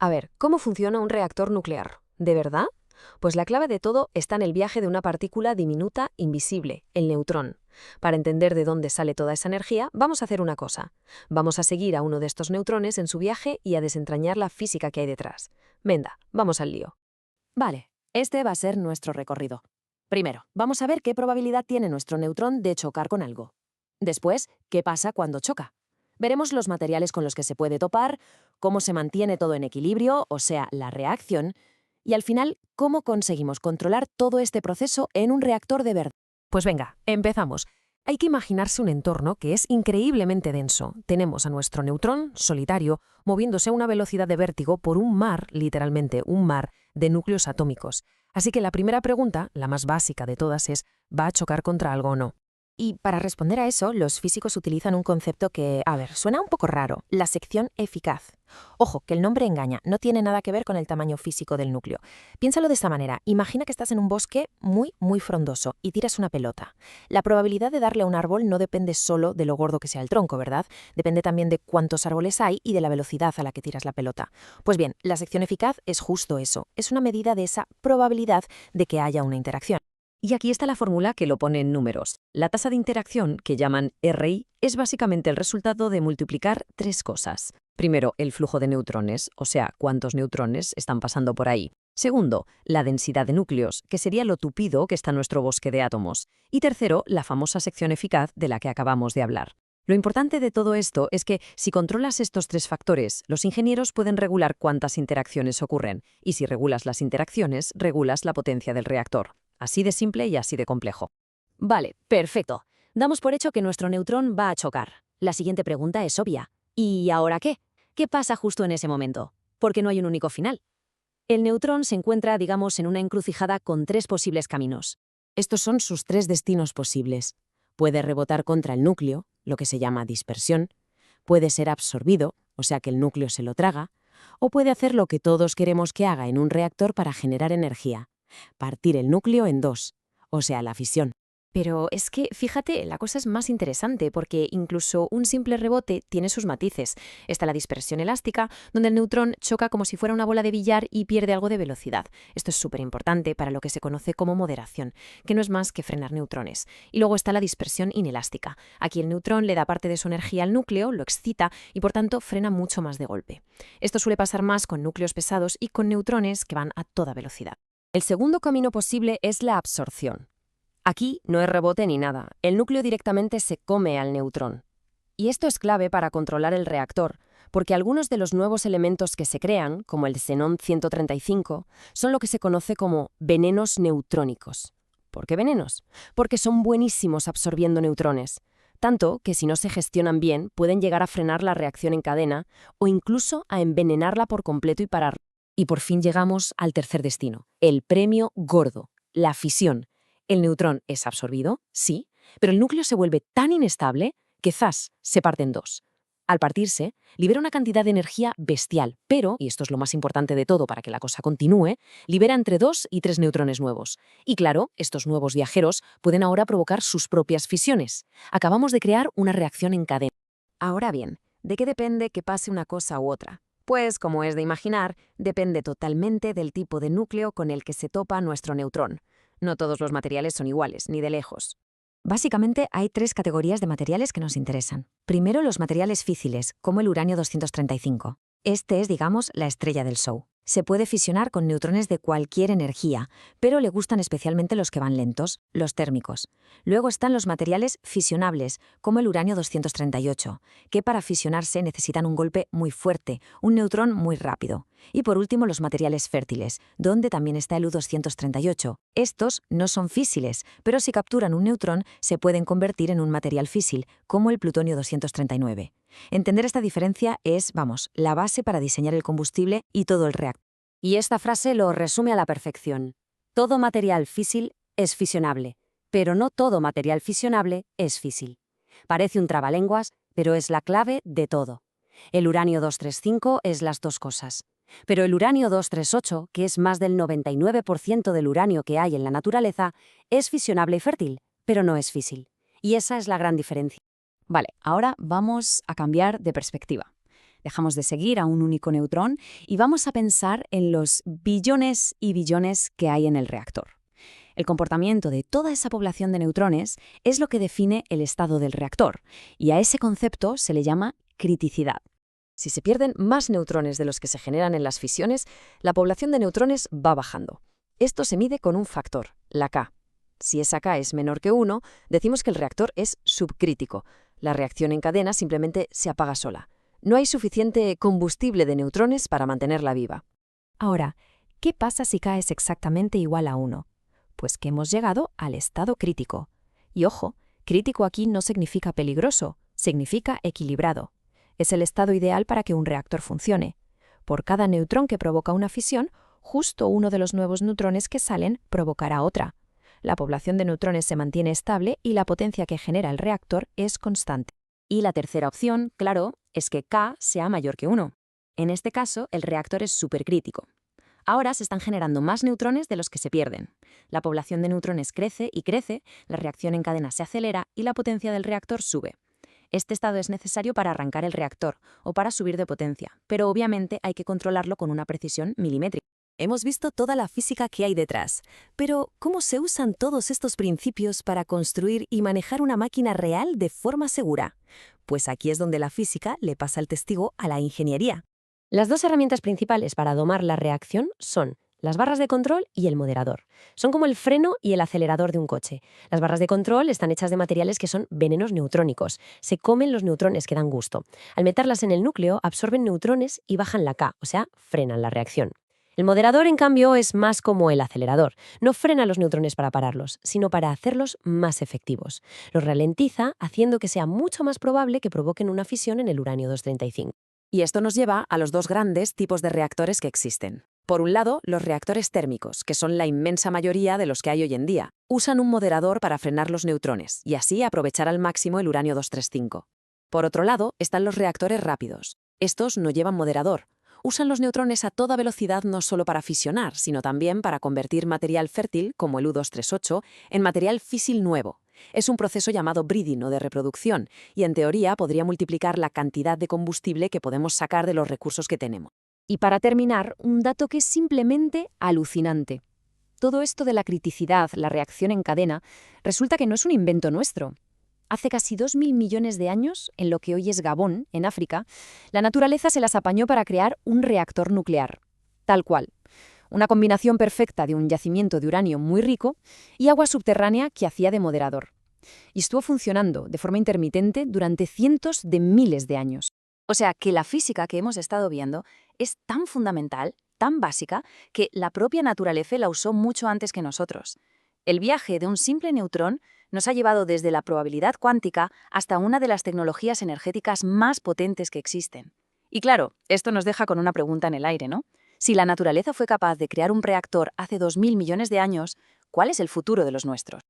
A ver, ¿cómo funciona un reactor nuclear? ¿De verdad? Pues la clave de todo está en el viaje de una partícula diminuta invisible, el neutrón. Para entender de dónde sale toda esa energía, vamos a hacer una cosa. Vamos a seguir a uno de estos neutrones en su viaje y a desentrañar la física que hay detrás. Venga, vamos al lío. Vale, este va a ser nuestro recorrido. Primero, vamos a ver qué probabilidad tiene nuestro neutrón de chocar con algo. Después, qué pasa cuando choca. Veremos los materiales con los que se puede topar, cómo se mantiene todo en equilibrio, o sea, la reacción, y al final, cómo conseguimos controlar todo este proceso en un reactor de verdad. Pues venga, empezamos. Hay que imaginarse un entorno que es increíblemente denso. Tenemos a nuestro neutrón solitario moviéndose a una velocidad de vértigo por un mar, literalmente un mar, de núcleos atómicos. Así que la primera pregunta, la más básica de todas, es ¿va a chocar contra algo o no? Y para responder a eso, los físicos utilizan un concepto que, suena un poco raro, la sección eficaz. Ojo, que el nombre engaña, no tiene nada que ver con el tamaño físico del núcleo. Piénsalo de esta manera, imagina que estás en un bosque muy frondoso y tiras una pelota. La probabilidad de darle a un árbol no depende solo de lo gordo que sea el tronco, ¿verdad? Depende también de cuántos árboles hay y de la velocidad a la que tiras la pelota. Pues bien, la sección eficaz es justo eso, es una medida de esa probabilidad de que haya una interacción. Y aquí está la fórmula que lo pone en números. La tasa de interacción, que llaman RI, es básicamente el resultado de multiplicar tres cosas. Primero, el flujo de neutrones, o sea, cuántos neutrones están pasando por ahí. Segundo, la densidad de núcleos, que sería lo tupido que está nuestro bosque de átomos. Y tercero, la famosa sección eficaz de la que acabamos de hablar. Lo importante de todo esto es que si controlas estos tres factores, los ingenieros pueden regular cuántas interacciones ocurren. Y si regulas las interacciones, regulas la potencia del reactor. Así de simple y así de complejo. Vale, perfecto. Damos por hecho que nuestro neutrón va a chocar. La siguiente pregunta es obvia. ¿Y ahora qué? ¿Qué pasa justo en ese momento? Porque no hay un único final. El neutrón se encuentra, digamos, en una encrucijada con tres posibles caminos. Estos son sus tres destinos posibles. Puede rebotar contra el núcleo, lo que se llama dispersión, puede ser absorbido, o sea que el núcleo se lo traga, o puede hacer lo que todos queremos que haga en un reactor para generar energía, partir el núcleo en dos, o sea, la fisión. Pero es que, fíjate, la cosa es más interesante porque incluso un simple rebote tiene sus matices. Está la dispersión elástica, donde el neutrón choca como si fuera una bola de billar y pierde algo de velocidad. Esto es súper importante para lo que se conoce como moderación, que no es más que frenar neutrones. Y luego está la dispersión inelástica. Aquí el neutrón le da parte de su energía al núcleo, lo excita y por tanto frena mucho más de golpe. Esto suele pasar más con núcleos pesados y con neutrones que van a toda velocidad. El segundo camino posible es la absorción. Aquí no es rebote ni nada, el núcleo directamente se come al neutrón. Y esto es clave para controlar el reactor, porque algunos de los nuevos elementos que se crean, como el xenón 135, son lo que se conoce como venenos neutrónicos. ¿Por qué venenos? Porque son buenísimos absorbiendo neutrones, tanto que si no se gestionan bien pueden llegar a frenar la reacción en cadena o incluso a envenenarla por completo y parar. Y por fin llegamos al tercer destino, el premio gordo, la fisión. El neutrón es absorbido, sí, pero el núcleo se vuelve tan inestable que ¡zas! Se parte en dos. Al partirse, libera una cantidad de energía bestial, pero, y esto es lo más importante de todo para que la cosa continúe, libera entre 2 y 3 neutrones nuevos. Y claro, estos nuevos viajeros pueden ahora provocar sus propias fisiones. Acabamos de crear una reacción en cadena. Ahora bien, ¿de qué depende que pase una cosa u otra? Pues, como es de imaginar, depende totalmente del tipo de núcleo con el que se topa nuestro neutrón. No todos los materiales son iguales, ni de lejos. Básicamente hay tres categorías de materiales que nos interesan. Primero, los materiales físiles, como el uranio 235. Este es, digamos, la estrella del show. Se puede fisionar con neutrones de cualquier energía, pero le gustan especialmente los que van lentos, los térmicos. Luego están los materiales fisionables, como el uranio 238, que para fisionarse necesitan un golpe muy fuerte, un neutrón muy rápido. Y por último, los materiales fértiles, donde también está el U238. Estos no son físiles, pero si capturan un neutrón, se pueden convertir en un material físil, como el plutonio 239. Entender esta diferencia es, la base para diseñar el combustible y todo el reactor. Y esta frase lo resume a la perfección. Todo material físil es fisionable, pero no todo material fisionable es físil. Parece un trabalenguas, pero es la clave de todo. El uranio 235 es las dos cosas. Pero el uranio 238, que es más del 99% del uranio que hay en la naturaleza, es fisionable y fértil, pero no es físil. Y esa es la gran diferencia. Vale, ahora vamos a cambiar de perspectiva. Dejamos de seguir a un único neutrón y vamos a pensar en los billones y billones que hay en el reactor. El comportamiento de toda esa población de neutrones es lo que define el estado del reactor, y a ese concepto se le llama criticidad. Si se pierden más neutrones de los que se generan en las fisiones, la población de neutrones va bajando. Esto se mide con un factor, la K. Si esa K es menor que 1, decimos que el reactor es subcrítico. La reacción en cadena simplemente se apaga sola. No hay suficiente combustible de neutrones para mantenerla viva. Ahora, ¿qué pasa si K es exactamente igual a 1? Pues que hemos llegado al estado crítico. Y ojo, crítico aquí no significa peligroso, significa equilibrado. Es el estado ideal para que un reactor funcione. Por cada neutrón que provoca una fisión, justo uno de los nuevos neutrones que salen provocará otra. La población de neutrones se mantiene estable y la potencia que genera el reactor es constante. Y la tercera opción, claro, es que K sea mayor que 1. En este caso, el reactor es supercrítico. Ahora se están generando más neutrones de los que se pierden. La población de neutrones crece y crece, la reacción en cadena se acelera y la potencia del reactor sube. Este estado es necesario para arrancar el reactor o para subir de potencia, pero obviamente hay que controlarlo con una precisión milimétrica. Hemos visto toda la física que hay detrás, pero ¿cómo se usan todos estos principios para construir y manejar una máquina real de forma segura? Pues aquí es donde la física le pasa el testigo a la ingeniería. Las dos herramientas principales para domar la reacción son las barras de control y el moderador. Son como el freno y el acelerador de un coche. Las barras de control están hechas de materiales que son venenos neutrónicos. Se comen los neutrones que dan gusto. Al meterlas en el núcleo, absorben neutrones y bajan la K, o sea, frenan la reacción. El moderador, en cambio, es más como el acelerador. No frena los neutrones para pararlos, sino para hacerlos más efectivos. Los ralentiza, haciendo que sea mucho más probable que provoquen una fisión en el uranio 235. Y esto nos lleva a los dos grandes tipos de reactores que existen. Por un lado, los reactores térmicos, que son la inmensa mayoría de los que hay hoy en día, usan un moderador para frenar los neutrones y así aprovechar al máximo el uranio 235. Por otro lado, están los reactores rápidos. Estos no llevan moderador. Usan los neutrones a toda velocidad no solo para fisionar, sino también para convertir material fértil, como el U-238, en material físil nuevo. Es un proceso llamado breeding o de reproducción, y en teoría podría multiplicar la cantidad de combustible que podemos sacar de los recursos que tenemos. Y para terminar, un dato que es simplemente alucinante. Todo esto de la criticidad, la reacción en cadena, resulta que no es un invento nuestro. Hace casi 2.000 millones de años, en lo que hoy es Gabón, en África, la naturaleza se las apañó para crear un reactor nuclear. Tal cual. Una combinación perfecta de un yacimiento de uranio muy rico y agua subterránea que hacía de moderador. Y estuvo funcionando de forma intermitente durante cientos de miles de años. O sea, que la física que hemos estado viendo es tan fundamental, tan básica, que la propia naturaleza la usó mucho antes que nosotros. El viaje de un simple neutrón nos ha llevado desde la probabilidad cuántica hasta una de las tecnologías energéticas más potentes que existen. Y claro, esto nos deja con una pregunta en el aire, ¿no? Si la naturaleza fue capaz de crear un reactor hace 2.000 millones de años, ¿cuál es el futuro de los nuestros?